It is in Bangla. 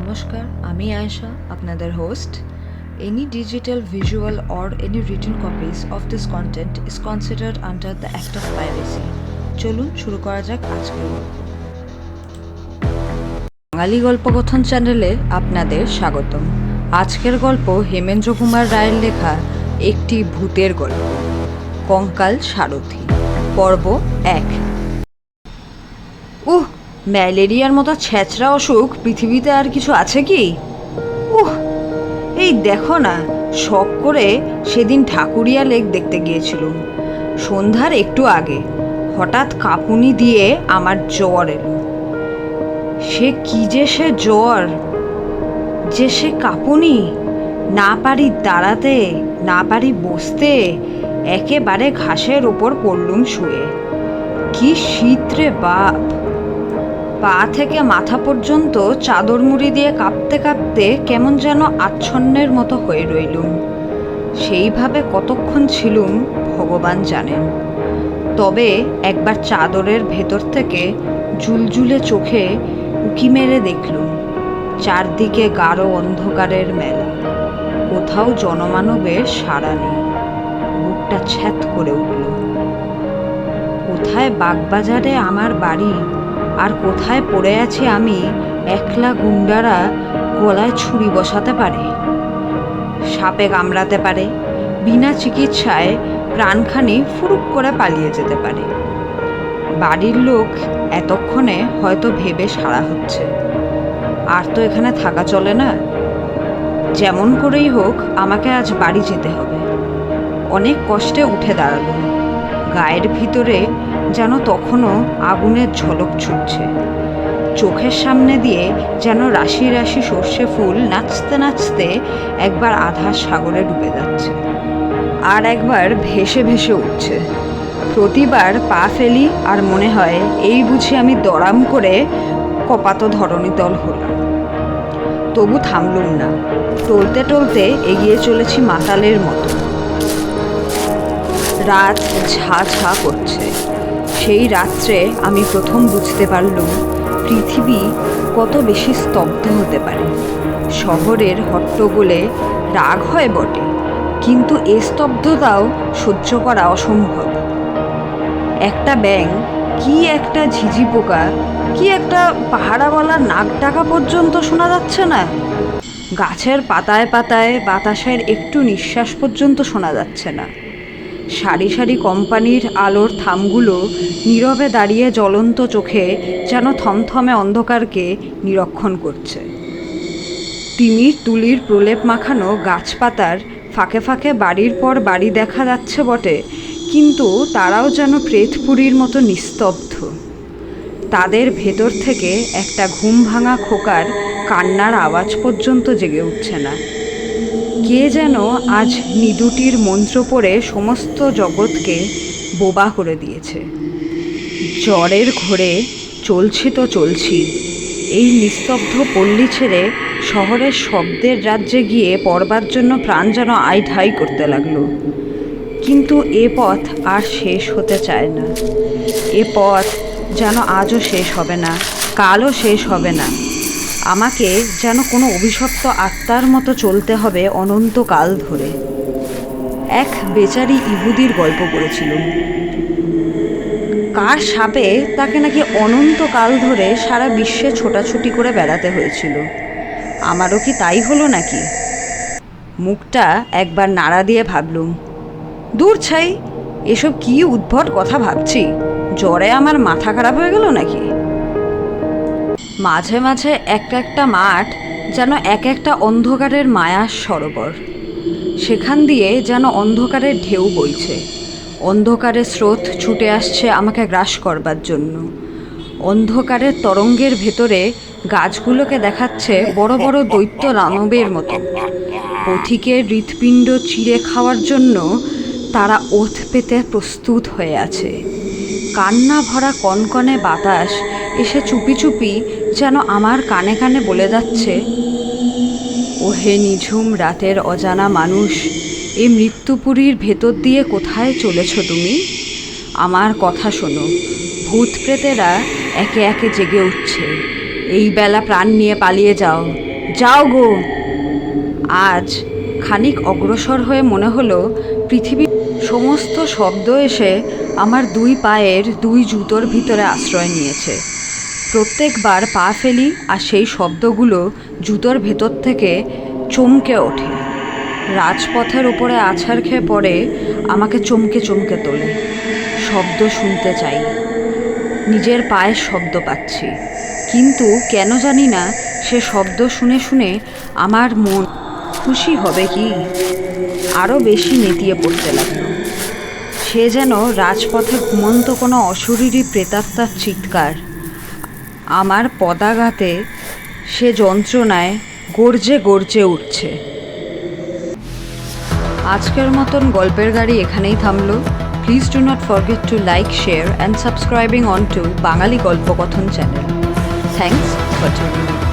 নমস্কার, আমি আয়েশা, আপনাদের host. Any digital, visual, or any written copies of this content is considered under the Act of Piracy. চলুন শুরু করা যাক আজকের গল্প। বাঙালি গল্পকথন চ্যানেলে আপনাদের স্বাগতম। আজকের গল্প হেমেন্দ্র কুমার রায়ের লেখা একটি ভূতের গল্প, কঙ্কাল সারথি, পর্ব ১। ম্যালেরিয়ার মতো ছেঁচড়া অসুখ পৃথিবীতে আর কিছু আছে কি? এই দেখো না, শখ করে সেদিন ঠাকুরিয়া লেক দেখতে গিয়েছিলুম। সন্ধ্যার একটু আগে হঠাৎ কাঁপুনি দিয়ে আমার জ্বর এলো। সে কি যে সে জ্বর, যে সে কাঁপুনি! না পারি দাঁড়াতে, না পারি বসতে, একেবারে ঘাসের ওপর পড়লুম শুয়ে। কি শীত রে বাপ! পা থেকে মাথা পর্যন্ত চাদর মুড়ি দিয়ে কাঁপতে কাঁপতে কেমন যেন আচ্ছন্নের মতো হয়ে রইলুম। সেইভাবে কতক্ষণ ছিলুম ভগবান জানেন। তবে একবার চাদরের ভেতর থেকে জুলজুলে চোখে উকি মেরে দেখলুম চারদিকে গাঢ় অন্ধকারের মেলা। কোথাও জনমানবের সাড়া নেই। বুকটা ছ্যাঁত করে উঠল। কোথায় বাগবাজারে আমার বাড়ি, আর কোথায় পড়ে আছি আমি, একলা গুন্ডারা গলায় ছুরি বসাতে পারে, সাপে কামড়াতে পারে, বিনা চিকিৎসায় প্রাণখানি ফুরুক করে পালিয়ে যেতে পারে। বাড়ির লোক এতক্ষণে হয়তো ভেবে সাড়া হচ্ছে, আর তো এখানে থাকা চলে না। যেমন করেই হোক আমাকে আজ বাড়ি যেতে হবে। অনেক কষ্টে উঠে দাঁড়ালুম। গায়ের ভিতরে যেন তখনও আগুনের ঝলক ছুটছে। চোখের সামনে দিয়ে যেন রাশি রাশি সর্ষে ফুল নাচতে নাচতে একবার আধা সাগরে ডুবে যাচ্ছে, আর একবার ভেসে ভেসে উঠছে। প্রতিবার পা ফেলি আর মনে হয় এই বুঝি আমি দড়াম করে কপাত ধরণীতল হলাম। তবু থামলুম না। টলতে টলতে এগিয়ে চলেছি মাতালের মতো। রাত ঝা ঝা করছে। সেই রাত্রে আমি প্রথম বুঝতে পারলুম পৃথিবী কত বেশি স্তব্ধ হতে পারে। শহরের হট্টগোলে রাগ হয় বটে, কিন্তু এ স্তব্ধতাও সহ্য করা অসম্ভব। একটা ব্যাঙ, কি একটা ঝিঝি পোকা, কি একটা পাহারাওয়ালা নাক ডাকা পর্যন্ত শোনা যাচ্ছে না। গাছের পাতায় পাতায় বাতাসের একটু নিঃশ্বাস পর্যন্ত শোনা যাচ্ছে না। সারি সারি কোম্পানির আলোর থামগুলো নীরবে দাঁড়িয়ে জ্বলন্ত চোখে যেন থমথমে অন্ধকারকে নিরীক্ষণ করছে। তিমির তুলির প্রলেপ মাখানো গাছপাতার ফাঁকে ফাঁকে বাড়ির পর বাড়ি দেখা যাচ্ছে বটে, কিন্তু তারাও যেন প্রেতপুরীর মতো নিস্তব্ধ। তাদের ভেতর থেকে একটা ঘুম ভাঙা খোকার কান্নার আওয়াজ পর্যন্ত জেগে উঠছে না। কে যেন আজ নিদুটির মন্ত্র পড়ে সমস্ত জগৎকে বোবা করে দিয়েছে। জ্বরের ঘোরে চলছি তো চলছি। এই নিস্তব্ধ পল্লী ছেড়ে শহরের শব্দের রাজ্যে গিয়ে পড়বার জন্য প্রাণ যেন আই ঢাই করতে লাগলো। কিন্তু এ পথ আর শেষ হতে চায় না। এ পথ যেন আজও শেষ হবে না, কালও শেষ হবে না। আমাকে যেন কোনো অভিশপ্ত আত্মার মতো চলতে হবে অনন্তকাল ধরে। এক বেচারি ইহুদির গল্প পড়েছিলাম। কার সাপে তাকে নাকি অনন্তকাল ধরে সারা বিশ্বে ছোটাছুটি করে বেড়াতে হয়েছিল। আমারও কি তাই হলো নাকি? মুখটা একবার নাড়া দিয়ে ভাবলুম, দূর ছাই, এসব কি উদ্ভট কথা ভাবছি। জ্বরে আমার মাথা খারাপ হয়ে গেল নাকি? মাঝে মাঝে একটা মাঠ যেন একটা অন্ধকারের মায়ার সরোবর। সেখান দিয়ে যেন অন্ধকারের ঢেউ বইছে। অন্ধকারের স্রোত ছুটে আসছে আমাকে গ্রাস করবার জন্য। অন্ধকারের তরঙ্গের ভেতরে গাছগুলোকে দেখাচ্ছে বড় বড় দৈত্য দানবের মতো। পথিকের হৃৎপিণ্ড চিড়ে খাওয়ার জন্য তারা ওথ পেতে প্রস্তুত হয়ে আছে। কান্না ভরা কনকনে বাতাস এসে চুপি চুপি যেন আমার কানে কানে বলে যাচ্ছে, ওহে নিঝুম রাতের অজানা মানুষ, এ মৃত্যুপুরীর ভেতর দিয়ে কোথায় চলেছ তুমি? আমার কথা শোনো। ভূত প্রেতেরা একে একে জেগে উঠছে। এই বেলা প্রাণ নিয়ে পালিয়ে যাও, যাও গো। আজ খানিক অগ্রসর হয়ে মনে হলো পৃথিবীর সমস্ত শব্দ এসে আমার দুই পায়ের দুই জুতোর ভিতরে আশ্রয় নিয়েছে। প্রত্যেকবার পা ফেলি আর সেই শব্দগুলো জুতোর ভেতর থেকে চমকে ওঠে, রাজপথের উপরে আছাড় খেয়ে পড়ে, আমাকে চমকে চমকে তোলে। শব্দ শুনতে চাই, নিজের পায়ের শব্দ পাচ্ছি, কিন্তু কেন জানি না সে শব্দ শুনে শুনে আমার মন খুশি হবে কি আরও বেশি নেতিয়ে পড়তে লাগলো। সে যেন রাজপথে ঘুমন্ত কোনো অশরীরী প্রেতাত্মার চিৎকার। আমার পদাঘাতে সে যন্ত্রণায় গর্জে গর্জে উঠছে। আজকের মতন গল্পের গাড়ি এখানেই থামলো। Please do not forget to like, share and subscribing on to Bangali Golpokothon channel. Thanks for tuning in.